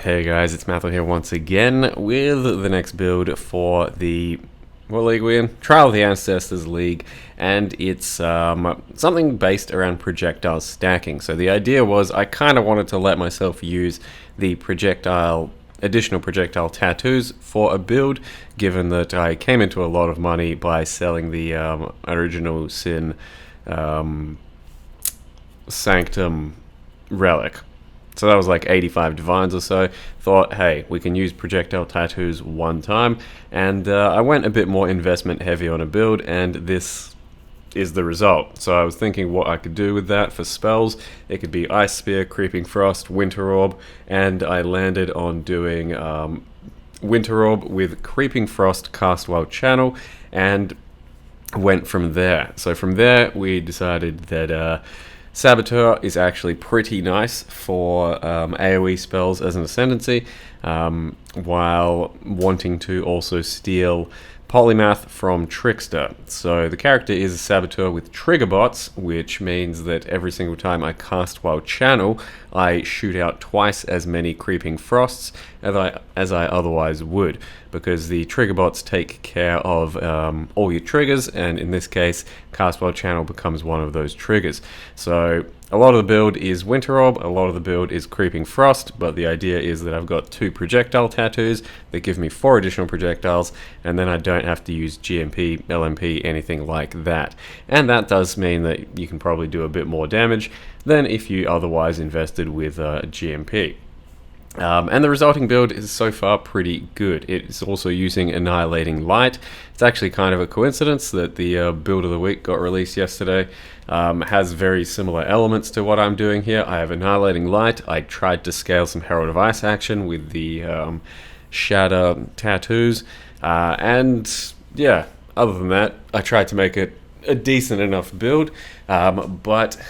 Hey guys, it's Matthew here once again with the next build for the, what league we in? Trial of the Ancestors League, and it's something based around projectile stacking. So the idea was I kind of wanted to let myself use the additional projectile tattoos for a build, given that I came into a lot of money by selling the original Sin Sanctum relic. So that was like 85 divines or so. Thought, hey, we can use projectile tattoos one time. And I went a bit more investment heavy on a build, and this is the result. So I was thinking what I could do with that for spells. It could be Ice Spear, Creeping Frost, Winter Orb, and I landed on doing Winter Orb with Creeping Frost, Cast While Channel, and went from there. So from there, we decided that Saboteur is actually pretty nice for AoE spells as an ascendancy, while wanting to also steal Polymath from Trickster. So the character is a Saboteur with trigger bots, which means that every single time I cast while channel, I shoot out twice as many Creeping Frosts as I otherwise would, because the trigger bots take care of all your triggers, and in this case, cast while channel becomes one of those triggers. So a lot of the build is Winter Orb, a lot of the build is Creeping Frost, but the idea is that I've got 2 projectile tattoos that give me 4 additional projectiles, and then I don't have to use GMP, LMP, anything like that. And that does mean that you can probably do a bit more damage than if you otherwise invested with GMP. And the resulting build is so far pretty good. It's also using Annihilating Light. It's actually kind of a coincidence that the build of the week got released yesterday. Has very similar elements to what I'm doing here. I have Annihilating Light. I tried to scale some Herald of Ice action with the Shatter tattoos. And yeah, other than that, I tried to make it a decent enough build. But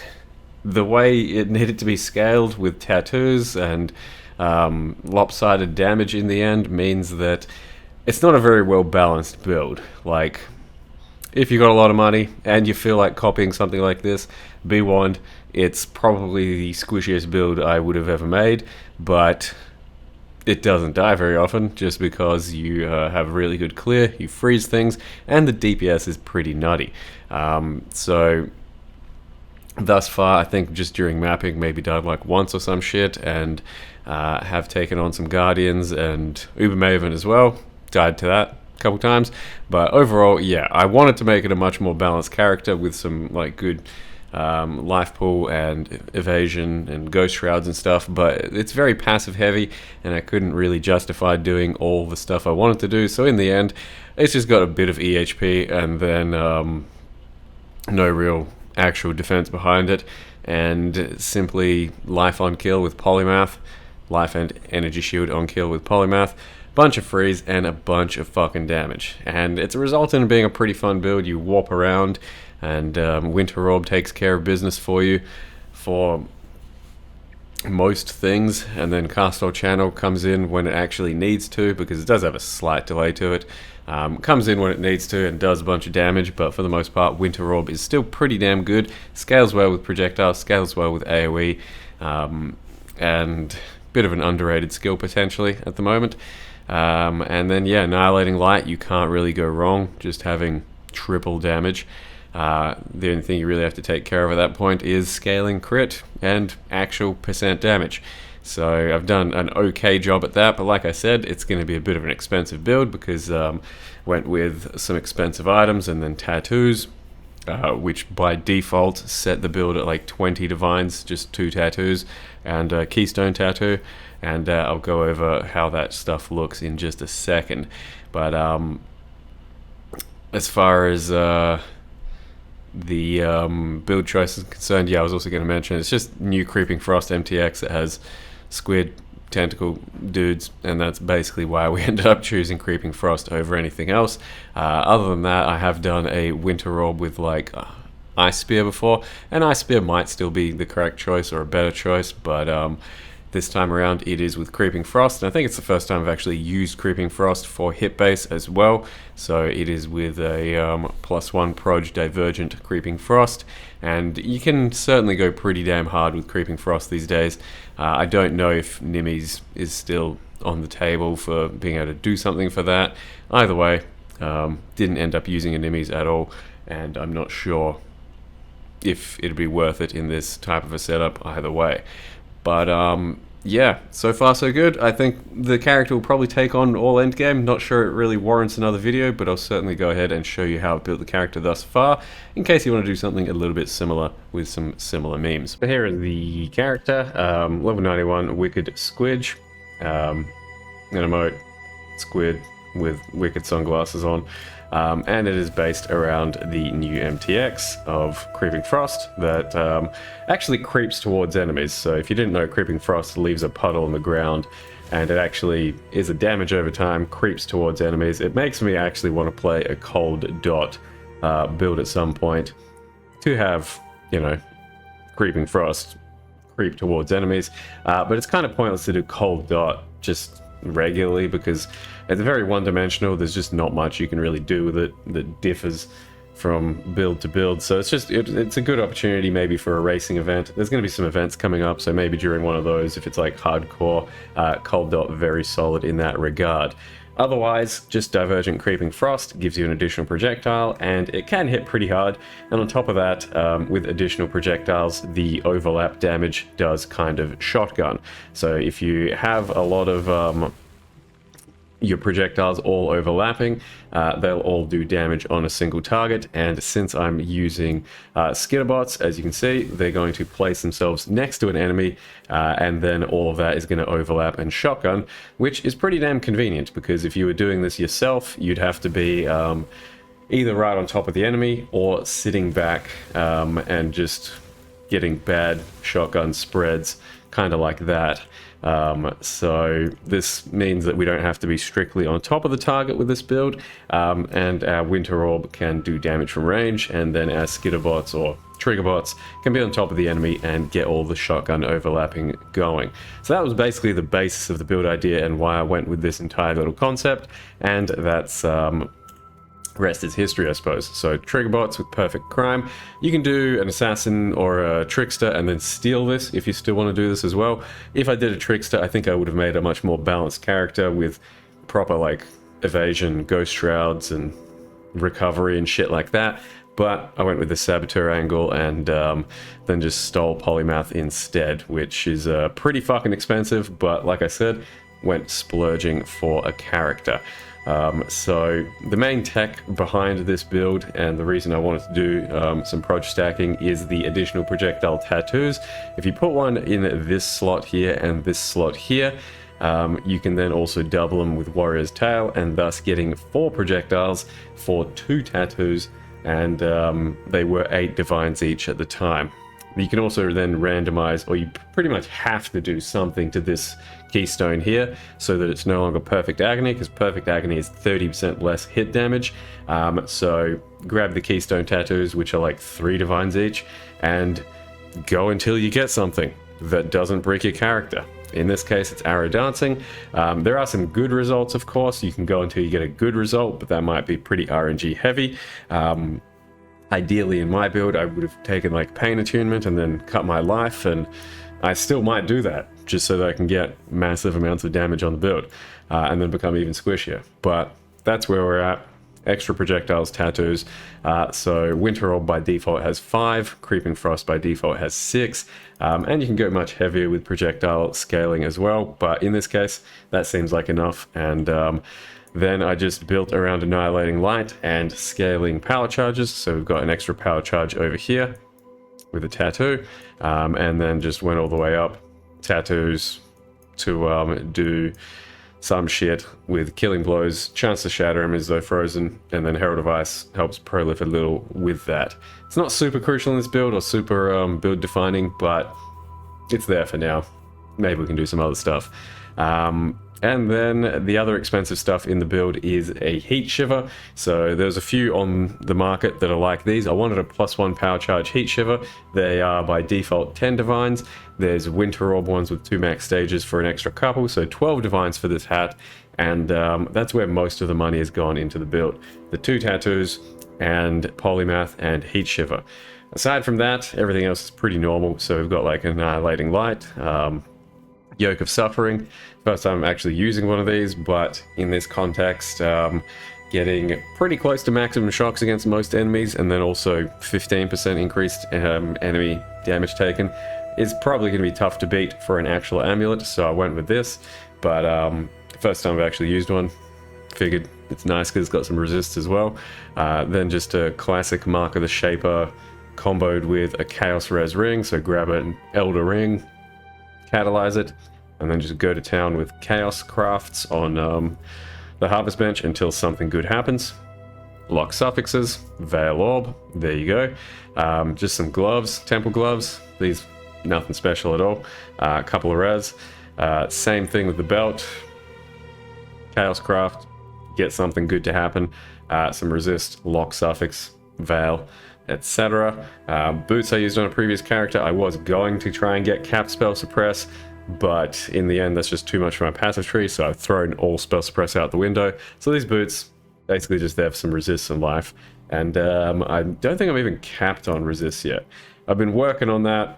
the way it needed to be scaled with tattoos and lopsided damage in the end means that it's not a very well balanced build. Like, if you got a lot of money and you feel like copying something like this, be warned, it's probably the squishiest build I would have ever made, but it doesn't die very often just because you have really good clear, you freeze things, and the DPS is pretty nutty. So thus far, I think just during mapping, maybe died like once or some shit, and have taken on some Guardians and Uber Maven as well. Died to that a couple times, but overall, yeah, I wanted to make it a much more balanced character with some like good life pool and evasion and ghost shrouds and stuff, but it's very passive heavy, and I couldn't really justify doing all the stuff I wanted to do. So in the end, it's just got a bit of EHP and then no real actual defense behind it, and simply life on kill with Polymath, life and energy shield on kill with Polymath, bunch of freeze, and a bunch of fucking damage. And it's a result in being a pretty fun build. You warp around, and Winter Orb takes care of business for you for most things, and then Cast All Channel comes in when it actually needs to, because it does have a slight delay to it. Comes in when it needs to and does a bunch of damage, but for the most part, Winter Orb is still pretty damn good. Scales well with projectiles, scales well with AoE, and bit of an underrated skill potentially at the moment. And then yeah, Annihilating Light, you can't really go wrong, just having triple damage. The only thing you really have to take care of at that point is scaling crit and actual percent damage. So I've done an okay job at that, but like I said, it's going to be a bit of an expensive build because went with some expensive items and then tattoos, which by default set the build at like 20 divines, just 2 tattoos and a keystone tattoo, and I'll go over how that stuff looks in just a second. But as far as the build choice is concerned, yeah, I was also going to mention it's just new Creeping Frost MTX that has squid tentacle dudes, and that's basically why we ended up choosing Creeping Frost over anything else. Other than that, I have done a Winter Orb with like Ice Spear before, and Ice Spear might still be the correct choice or a better choice, but This time around it is with Creeping Frost, and I think it's the first time I've actually used Creeping Frost for hit base as well. So it is with a +1 Proj Divergent Creeping Frost, and you can certainly go pretty damn hard with Creeping Frost these days. I don't know if Nimmy's is still on the table for being able to do something for that. Either way, didn't end up using a Nimmy's at all, and I'm not sure if it'd be worth it in this type of a setup either way. But yeah, so far so good. I think the character will probably take on all endgame. Not sure it really warrants another video, but I'll certainly go ahead and show you how I've built the character thus far, in case you want to do something a little bit similar with some similar memes. So here is the character, level 91 Wicked Squidge, an emote, squid with wicked sunglasses on. And it is based around the new MTX of Creeping Frost that actually creeps towards enemies. So if you didn't know, Creeping Frost leaves a puddle on the ground, and it actually is a damage over time, creeps towards enemies. It makes me actually want to play a Cold Dot build at some point to have, you know, Creeping Frost creep towards enemies. But it's kind of pointless to do Cold Dot just regularly because it's very one-dimensional. There's just not much you can really do with it that differs from build to build. So it's just it's a good opportunity maybe for a racing event. There's going to be some events coming up, so maybe during one of those, if it's like hardcore, Cold Dot very solid in that regard. Otherwise, just Divergent Creeping Frost gives you an additional projectile, and it can hit pretty hard. And on top of that, with additional projectiles, the overlap damage does kind of shotgun. So if you have a lot of your projectiles all overlapping, they'll all do damage on a single target. And since I'm using skitterbots, as you can see, they're going to place themselves next to an enemy, and then all of that is going to overlap and shotgun, which is pretty damn convenient, because if you were doing this yourself, you'd have to be either right on top of the enemy or sitting back and just getting bad shotgun spreads, kind of like that. So this means that we don't have to be strictly on top of the target with this build, and our Winter Orb can do damage from range, and then our Skitterbots or Triggerbots can be on top of the enemy and get all the shotgun overlapping going. So that was basically the basis of the build idea and why I went with this entire little concept, and that's rest is history, I suppose. So Triggerbots with Perfect Crime. You can do an Assassin or a Trickster and then steal this if you still want to do this as well. If I did a Trickster, I think I would have made a much more balanced character with proper like evasion, ghost shrouds, and recovery and shit like that. But I went with the Saboteur angle and then just stole Polymath instead, which is pretty fucking expensive, but like I said, went splurging for a character. So the main tech behind this build, and the reason I wanted to do some Proj stacking, is the additional projectile tattoos. If you put one in this slot here and this slot here, you can then also double them with Warrior's Tail, and thus getting 4 projectiles for 2 tattoos, and they were 8 divines each at the time. You can also then randomize, or you pretty much have to do something to this keystone here so that it's no longer Perfect Agony, because Perfect Agony is 30% less hit damage. So grab the keystone tattoos, which are like 3 divines each, and go until you get something that doesn't break your character. In this case, it's arrow dancing. There are some good results, of course. You can go until you get a good result, but that might be pretty RNG heavy. Ideally, in my build, I would have taken like Pain Attunement and then cut my life, and I still might do that just so that I can get massive amounts of damage on the build and then become even squishier. But that's where we're at. Extra projectiles, tattoos. So Winter Orb by default has 5, Creeping Frost by default has 6, and you can go much heavier with projectile scaling as well, but in this case, that seems like enough. And then I just built around Annihilating Light and scaling power charges. So we've got an extra power charge over here with a tattoo, and then just went all the way up. Tattoos to do some shit with Killing Blows, chance to shatter him as though frozen, and then Herald of Ice helps prolif a little with that. It's not super crucial in this build or super build defining, but it's there for now. Maybe we can do some other stuff. And then the other expensive stuff in the build is a heat shiver. So there's a few on the market that are like these. I wanted a +1 power charge heat shiver. They are by default 10 divines. There's winter orb ones with 2 max stages for an extra couple, so 12 divines for this hat. And that's where most of the money has gone into the build. The 2 tattoos and polymath and heat shiver. Aside from that, everything else is pretty normal. So we've got like annihilating light, yoke of suffering. First time I'm actually using one of these, but in this context, getting pretty close to maximum shocks against most enemies, and then also 15% increased enemy damage taken is probably going to be tough to beat for an actual amulet, so I went with this. But first time I've actually used one, figured it's nice because it's got some resist as well. Then just a classic Mark of the Shaper comboed with a Chaos Res ring, so grab an Elder ring, catalyze it, and then just go to town with Chaos Crafts on the Harvest Bench until something good happens. Lock suffixes, Veil Orb, there you go. Just some gloves, Temple gloves, these nothing special at all. A couple of res. Same thing with the belt, Chaos Craft, get something good to happen. Some resist, lock suffix, veil, etc. Boots I used on a previous character. I was going to try and get cap spell suppress, but in the end that's just too much for my passive tree, so I've thrown all spell suppress out the window. So these boots basically just there for some resist and life, and I don't think I'm even capped on resist yet. I've been working on that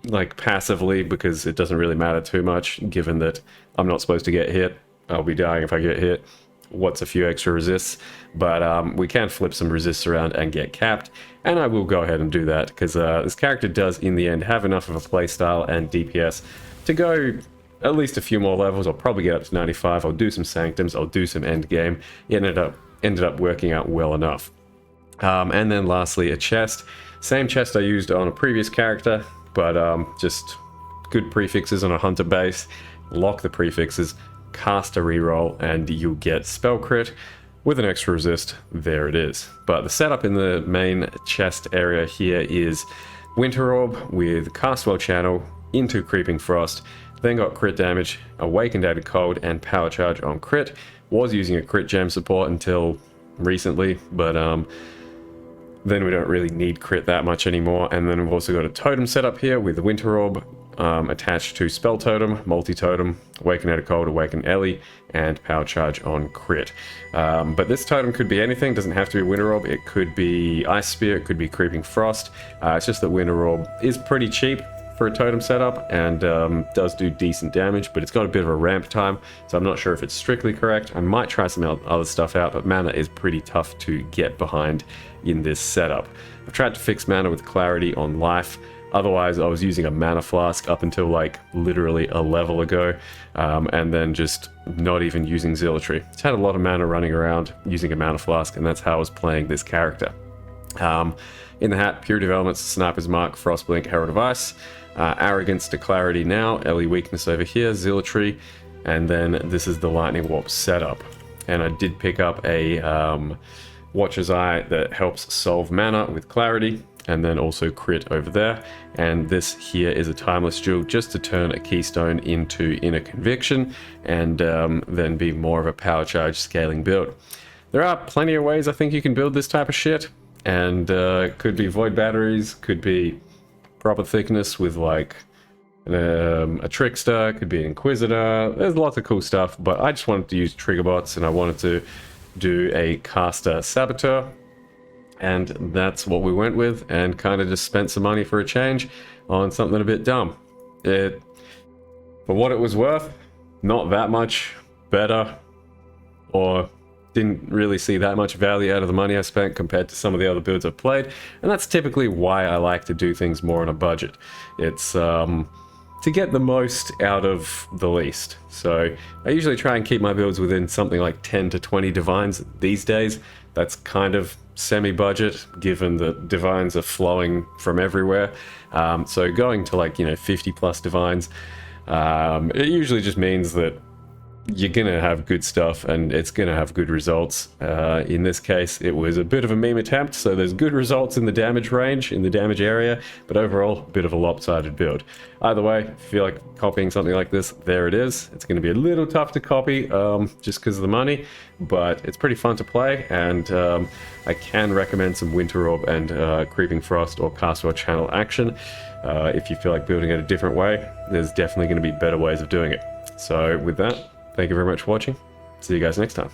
like passively because it doesn't really matter too much given that I'm not supposed to get hit. I'll be dying if I get hit. What's a few extra resists? But we can flip some resists around and get capped, and I will go ahead and do that because this character does in the end have enough of a playstyle and DPS to go at least a few more levels. I'll probably get up to 95. I'll do some sanctums, I'll do some end game. It ended up working out well enough. And then lastly, a chest. Same chest I used on a previous character, but just good prefixes on a hunter base. Lock the prefixes, cast a reroll, and you'll get spell crit with an extra resist. There it is. But the setup in the main chest area here is Winter Orb with Castwell Channel into Creeping Frost, then got crit damage, Awakened Added Cold, and Power Charge on crit. Was using a crit gem support until recently, but then we don't really need crit that much anymore. And then we've also got a totem setup here with the Winter Orb attached to Spell Totem, Multi-Totem, Awaken Added Cold, Awaken Ellie, and Power Charge on crit. But this totem could be anything, doesn't have to be Winter Orb, it could be Ice Spear, it could be Creeping Frost. It's just that Winter Orb is pretty cheap for a totem setup and does do decent damage, but it's got a bit of a ramp time, so I'm not sure if it's strictly correct. I might try some other stuff out, but mana is pretty tough to get behind in this setup. I've tried to fix mana with Clarity on life. Otherwise, I was using a mana flask up until like literally a level ago, and then just not even using Zealotry. It's had a lot of mana running around using a mana flask, and that's how I was playing this character. In the hat, Purity of Elements, Sniper's Mark, Frostblink, Herald of Ice, Arrogance to Clarity now, Ellie Weakness over here, Zealotry, and then this is the Lightning Warp setup. And I did pick up a Watcher's Eye that helps solve mana with Clarity, and then also crit over there. And this here is a Timeless Jewel just to turn a Keystone into Inner Conviction, and then be more of a Power Charge scaling build. There are plenty of ways I think you can build this type of shit, and could be Void Batteries, could be proper thickness with like a Trickster, could be an Inquisitor. There's lots of cool stuff, but I just wanted to use Trigger Bots, and I wanted to do a caster Saboteur, and that's what we went with, and kind of just spent some money for a change on something a bit dumb. For what it was worth, not that much better, or didn't really see that much value out of the money I spent compared to some of the other builds I've played, and that's typically why I like to do things more on a budget. It's to get the most out of the least. So I usually try and keep my builds within something like 10 to 20 divines these days. That's kind of semi-budget given that divines are flowing from everywhere. So going to like 50 plus divines, it usually just means that you're gonna have good stuff and it's gonna have good results. In this case, it was a bit of a meme attempt, so there's good results in the damage range, in the damage area, but overall, a bit of a lopsided build. Either way, if you feel like copying something like this, there it is. It's gonna be a little tough to copy, just because of the money, but it's pretty fun to play, and I can recommend some Winter Orb and Creeping Frost or Castaway Channel action. If you feel like building it a different way, there's definitely gonna be better ways of doing it. So with that, thank you very much for watching. See you guys next time.